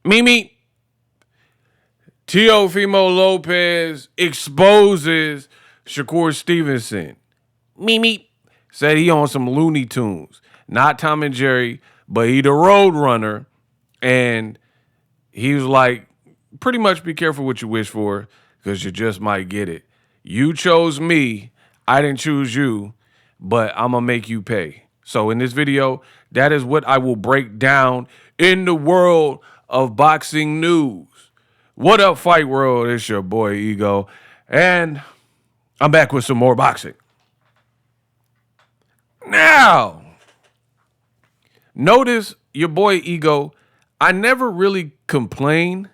Mimi, Teofimo Lopez exposes Shakur Stevenson. Mimi said he on some Looney Tunes, not Tom and Jerry, but he the Road Runner, and he was like, pretty much be careful what you wish for because you just might get it. You chose me, I didn't choose you, but I'm gonna make you pay. So in this video, that is what I will break down in the world of boxing news. What up, Fight World? It's your boy Ego, and I'm back with some more boxing. Now, notice your boy Ego, I never really complain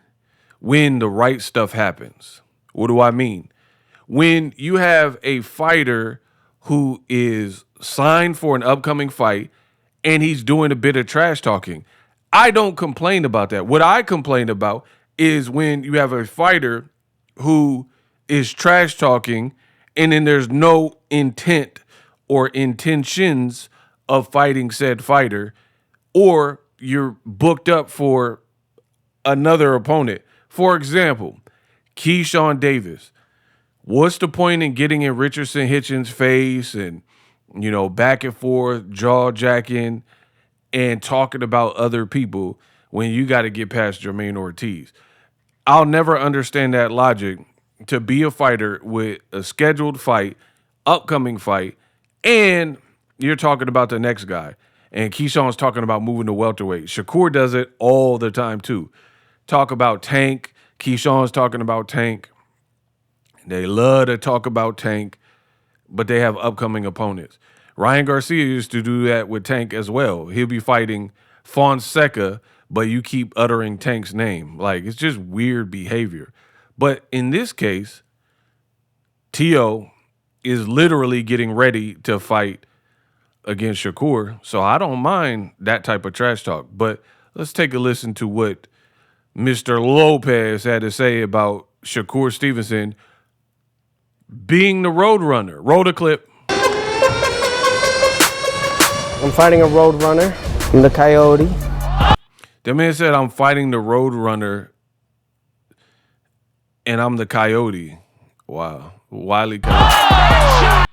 when the right stuff happens. What do I mean? When you have a fighter who is signed for an upcoming fight and he's doing a bit of trash talking, I don't complain about that. What I complain about is when you have a fighter who is trash talking and then there's no intent or intentions of fighting said fighter, or you're booked up for another opponent. For example, Keyshawn Davis. What's the point in getting in Richardson Hitchens' face and, back and forth, jaw jacking, and talking about other people when you got to get past Jermaine Ortiz? I'll never understand that logic to be a fighter with a scheduled fight, upcoming fight, and you're talking about the next guy. And Keyshawn's talking about moving to welterweight. Shakur does it all the time too. Talk about Tank. Keyshawn's talking about Tank. They love to talk about Tank, but they have upcoming opponents. Ryan Garcia used to do that with Tank as well. He'll be fighting Fonseca, but you keep uttering Tank's name. Like, it's just weird behavior. But in this case, Tio is literally getting ready to fight against Shakur, so I don't mind that type of trash talk. But let's take a listen to what Mr. Lopez had to say about Shakur Stevenson being the road runner. Roll the clip. I'm fighting a road runner. I'm the Coyote. The man said, I'm fighting the road runner and I'm the Coyote. Wow. Wiley Coyote.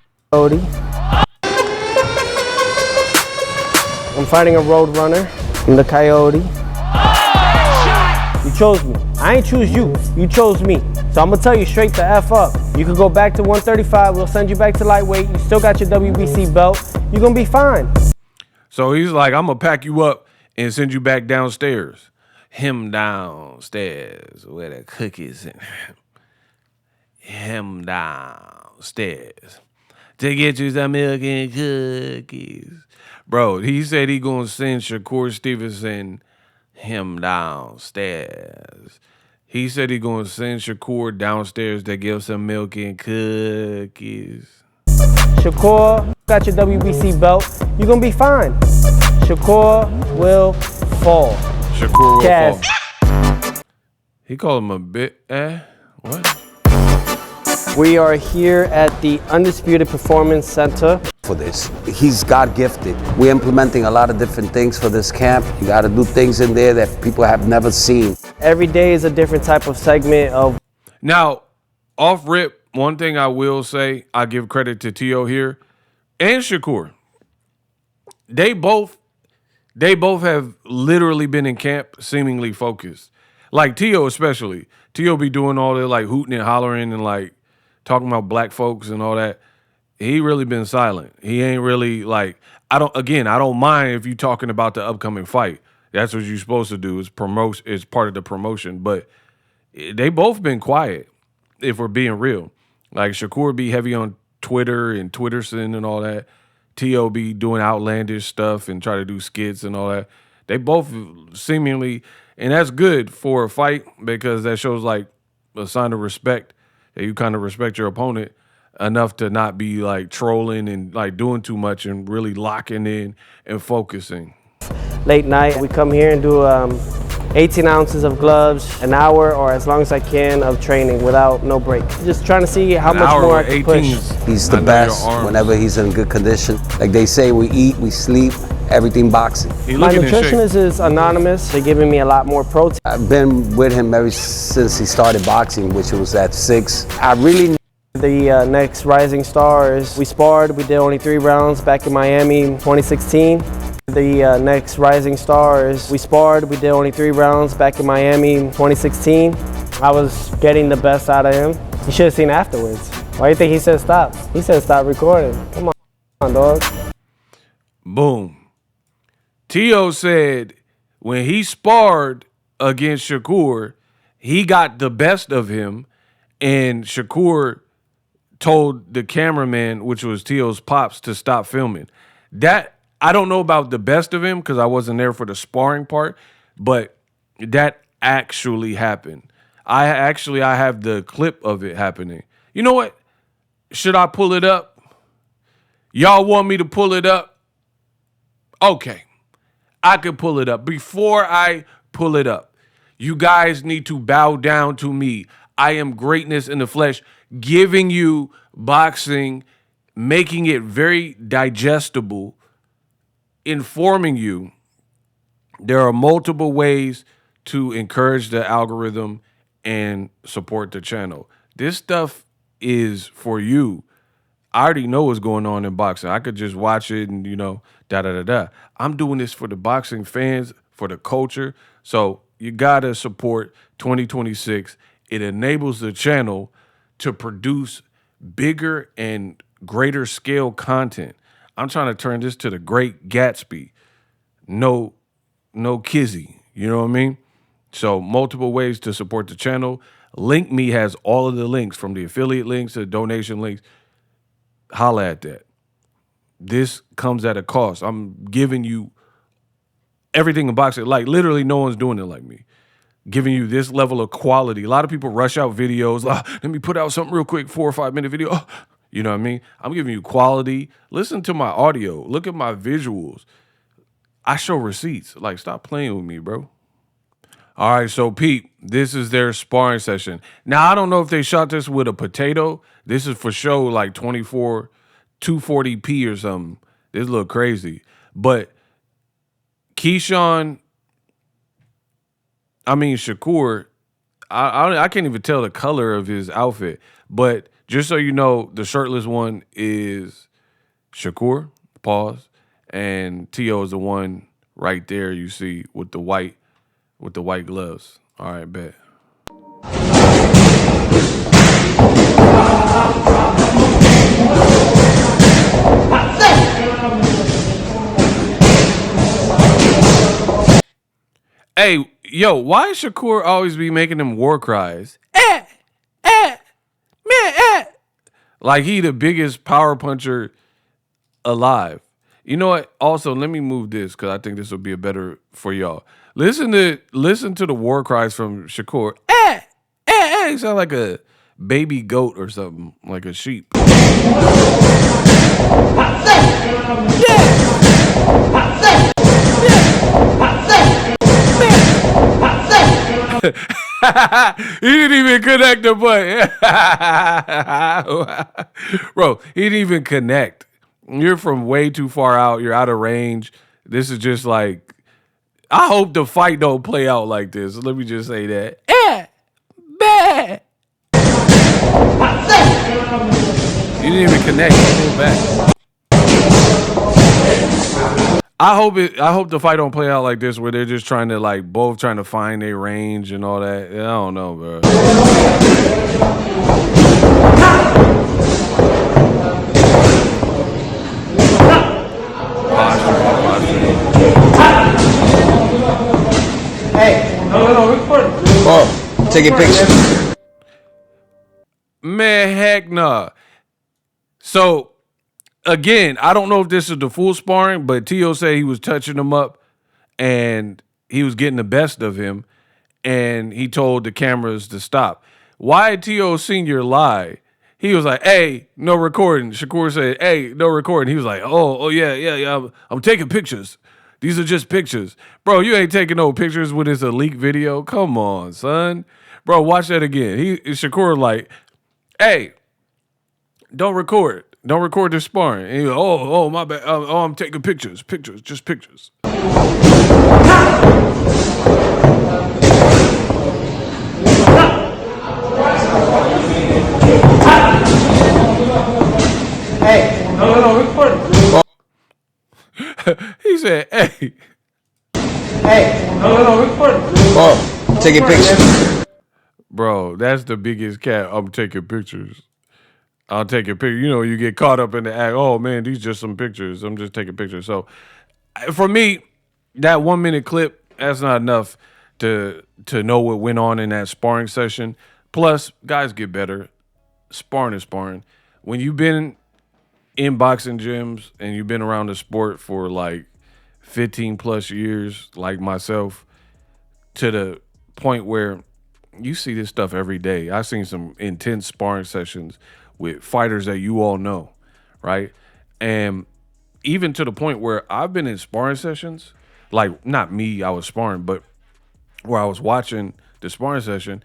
I'm fighting a road runner. I'm the Coyote. You chose me. I ain't choose you. You chose me. So I'm going to tell you straight the F up. You can go back to 135. We'll send you back to lightweight. You still got your WBC belt. You're going to be fine. So he's like, I'm going to pack you up and send you back downstairs. Him downstairs where the cookies and him downstairs to get you some milk and cookies. Bro, he said he going to send Shakur Stevenson him downstairs. He said he going to send Shakur downstairs to give some milk and cookies. Shakur got your WBC belt. You're going to be fine. Shakur will fall. Shakur will fall. He called him a bit, what? We are here at the Undisputed Performance Center. For this, he's God gifted. We're implementing a lot of different things for this camp. You got to do things in there that people have never seen. Every day is a different type of segment of. Now, off rip, one thing I will say, I give credit to Tio here and Shakur. They both have literally been in camp seemingly focused. Like Tio especially. Tio be doing all the like hooting and hollering and like talking about black folks and all that. He really been silent. He ain't really like, I don't mind if you talking about the upcoming fight. That's what you're supposed to do, is promote, is part of the promotion. But they both been quiet, if we're being real. Like Shakur be heavy on Twitter and Twitterson and all that. Tio be doing outlandish stuff and try to do skits and all that. They both seemingly, and that's good for a fight because that shows like a sign of respect, that you kind of respect your opponent enough to not be like trolling and like doing too much and really locking in and focusing. Late night, we come here and do 18 ounces of gloves, an hour or as long as I can of training without no break. Just trying to see how much more I can push. He's the best whenever he's in good condition. Like they say, we eat, we sleep, everything boxing. My nutritionist is anonymous. They're giving me a lot more protein. I've been with him ever since he started boxing, which was at 6. I really The next rising star is, we sparred, we did only 3 rounds back in Miami in 2016. The next rising star is, we sparred, we did only 3 rounds back in Miami in 2016. I was getting the best out of him. You should have seen afterwards. Why do you think he said stop? He said stop recording. Come on, dog. Boom. Tio said when he sparred against Shakur, he got the best of him, and Shakur told the cameraman, which was Tio's pops, to stop filming. That, I don't know about the best of him because I wasn't there for the sparring part, but that actually happened. I have the clip of it happening. You know what? Should I pull it up? Y'all want me to pull it up? Okay. I could pull it up. Before I pull it up, you guys need to bow down to me. I am greatness in the flesh, giving you boxing, making it very digestible, informing you. There are multiple ways to encourage the algorithm and support the channel. This stuff is for you. I already know what's going on in boxing. I could just watch it and, da-da-da-da. I'm doing this for the boxing fans, for the culture. So you got to support 2026. It enables the channel to produce bigger and greater scale content. I'm trying to turn this to the Great Gatsby. No kizzy. You know what I mean? So multiple ways to support the channel. Link Me has all of the links, from the affiliate links to the donation links. Holla at that. This comes at a cost. I'm giving you everything in boxing. Like, literally no one's doing it like me. Giving you this level of quality. A lot of people rush out videos. Let me put out something real quick, 4 or 5 minute video. You know what I mean? I'm giving you quality. Listen to my audio. Look at my visuals. I show receipts. Like, stop playing with me, bro. All right, so Pete, this is their sparring session. Now, I don't know if they shot this with a potato. This is for show like 240p or something. This look crazy. But Shakur, I can't even tell the color of his outfit. But just so you know, the shirtless one is Shakur, pause, and Tio is the one right there you see with the white gloves. All right, bet. Hey, yo, why does Shakur always be making them war cries? Like he the biggest power puncher alive. You know what? Also, let me move this because I think this will be better for y'all. Listen to the war cries from Shakur. He sound like a baby goat or something, like a sheep. He didn't even connect the button. Bro, he didn't even connect. You're from way too far out. You're out of range. This is just like, I hope the fight don't play out like this. Let me just say that. You didn't even connect. Pull back. I hope the fight don't play out like this, where they're just trying to both trying to find their range and all that. I don't know, bro. Hey, no, record. Oh, take a picture. Man, heck nah. So, again, I don't know if this is the full sparring, but Tio said he was touching him up and he was getting the best of him, and he told the cameras to stop. Why did Tio Sr. lie? He was like, hey, no recording. Shakur said, hey, no recording. He was like, oh yeah, I'm taking pictures. These are just pictures. Bro, you ain't taking no pictures with this leaked video. Come on, son. Bro, watch that again. Shakur like, hey, don't record. Don't record this sparring. And he go, oh, my bad. Oh, I'm taking pictures. Pictures, just pictures. Hey, no, record. He said, hey. Hey, no, record. Oh, taking pictures. Bro, that's the biggest cat. I'm taking pictures. I'll take a picture. You know, you get caught up in the act. Oh, man, these just some pictures. I'm just taking pictures. So, for me, that 1 minute clip, that's not enough to know what went on in that sparring session. Plus, guys get better. Sparring is sparring. When you've been in boxing gyms and you've been around the sport for like 15 plus years, like myself, to the point where you see this stuff every day. I've seen some intense sparring sessions with fighters that you all know, right? And even to the point where I've been in sparring sessions, like not me, I was sparring, but where I was watching the sparring session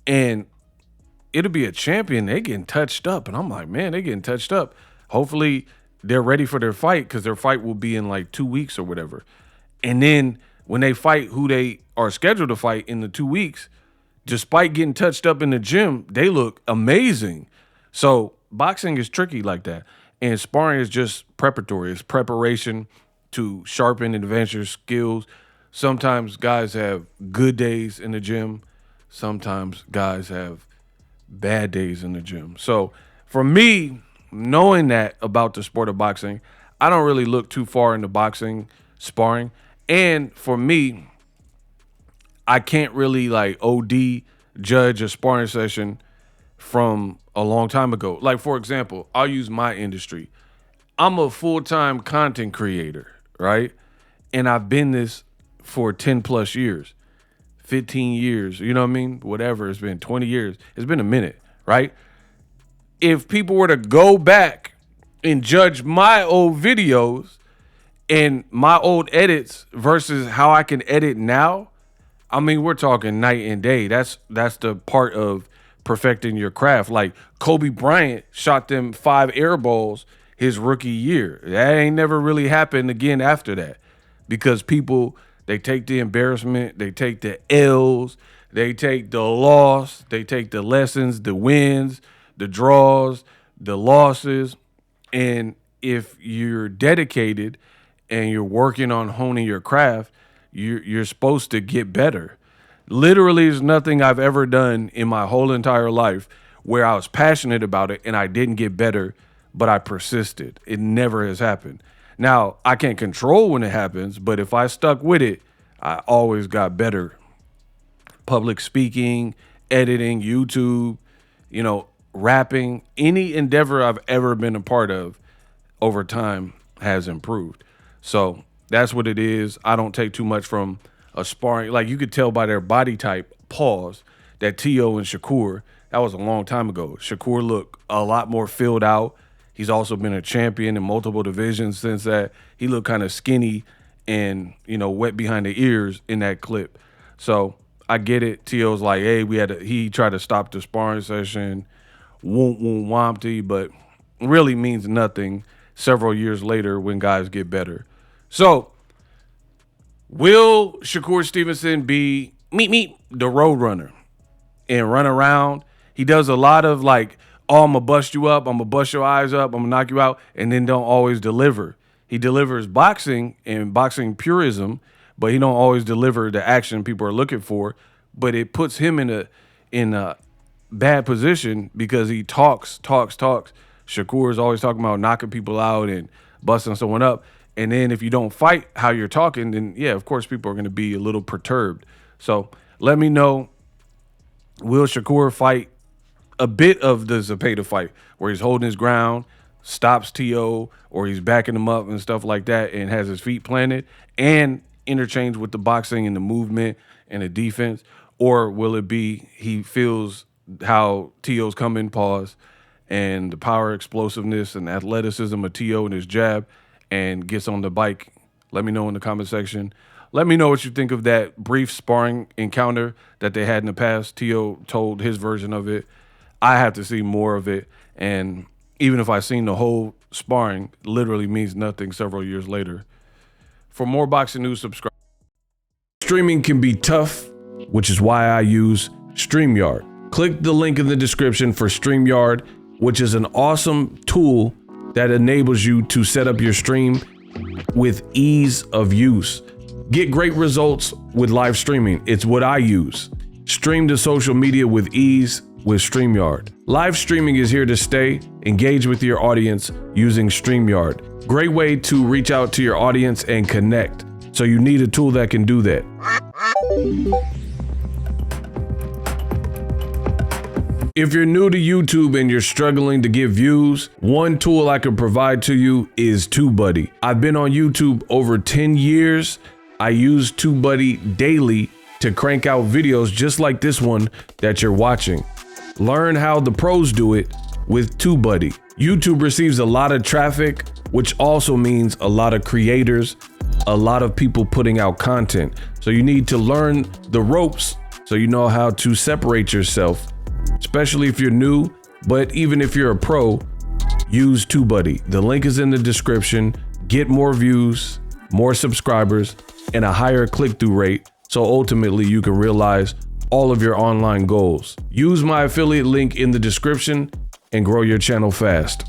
and it'll be a champion, they getting touched up. And I'm like, man, they getting touched up. Hopefully they're ready for their fight because their fight will be in like 2 weeks or whatever. And then when they fight who they are scheduled to fight in the 2 weeks, despite getting touched up in the gym, they look amazing. So boxing is tricky like that. And sparring is just preparatory. It's preparation to sharpen and advance your skills. Sometimes guys have good days in the gym. Sometimes guys have bad days in the gym. So for me, knowing that about the sport of boxing, I don't really look too far into boxing, sparring. And for me, I can't really like OD judge a sparring session from a long time ago. Like, for example, I'll use my industry. I'm a full-time content creator, right? And I've been this for 10 plus years, 15 years, you know what I mean? Whatever, it's been 20 years. It's been a minute, right? If people were to go back and judge my old videos and my old edits versus how I can edit now, I mean, we're talking night and day. That's the part of perfecting your craft. Like Kobe Bryant shot them 5 air balls his rookie year. That ain't never really happened again after that because people, they take the embarrassment, they take the L's, they take the loss, they take the lessons, the wins, the draws, the losses. And if you're dedicated and you're working on honing your craft, you're supposed to get better. Literally, there's nothing I've ever done in my whole entire life where I was passionate about it and I didn't get better, but I persisted. It never has happened. Now, I can't control when it happens, but if I stuck with it, I always got better. Public speaking, editing, YouTube, rapping, any endeavor I've ever been a part of over time has improved. So that's what it is. I don't take too much from a sparring. Like you could tell by their body type, pause, that Tio and Shakur, that was a long time ago. Shakur looked a lot more filled out. He's also been a champion in multiple divisions since that. He looked kind of skinny and, wet behind the ears in that clip. So I get it. Tio's like, hey, he tried to stop the sparring session, wompty, but really means nothing several years later when guys get better. So will Shakur Stevenson be the road runner and run around? He does a lot of like, oh, I'm going to bust you up. I'm going to bust your eyes up. I'm going to knock you out. And then don't always deliver. He delivers boxing and boxing purism, but he don't always deliver the action people are looking for. But it puts him in a bad position because he talks. Shakur is always talking about knocking people out and busting someone up. And then if you don't fight how you're talking, then, yeah, of course, people are going to be a little perturbed. So let me know, will Shakur fight a bit of the Zepeda fight where he's holding his ground, stops Tio, or he's backing him up and stuff like that and has his feet planted and interchange with the boxing and the movement and the defense? Or will it be he feels how Tio's coming, pause, and the power, explosiveness, and athleticism of Tio and his jab and gets on the bike Let me know in the comment section. Let me know what you think of that brief sparring encounter that they had in the past. Tio told his version of it. I have to see more of it. And even if I've seen the whole sparring, literally means nothing several years later. For more boxing news, subscribe. Streaming can be tough, which is why I use StreamYard. Click the link in the description for StreamYard, which is an awesome tool that enables you to set up your stream with ease of use. Get great results with live streaming. It's what I use. Stream to social media with ease with StreamYard. Live streaming is here to stay. Engage with your audience using StreamYard. Great way to reach out to your audience and connect. So you need a tool that can do that. If you're new to YouTube and you're struggling to get views, one tool I can provide to you is TubeBuddy. I've been on YouTube over 10 years. I use TubeBuddy daily to crank out videos just like this one that you're watching. Learn how the pros do it with TubeBuddy. YouTube receives a lot of traffic, which also means a lot of creators, a lot of people putting out content. So you need to learn the ropes so you know how to separate yourself, especially if you're new, but even if you're a pro, use TubeBuddy. The link is in the description. Get more views, more subscribers, and a higher click-through rate, so ultimately you can realize all of your online goals. Use my affiliate link in the description and grow your channel fast.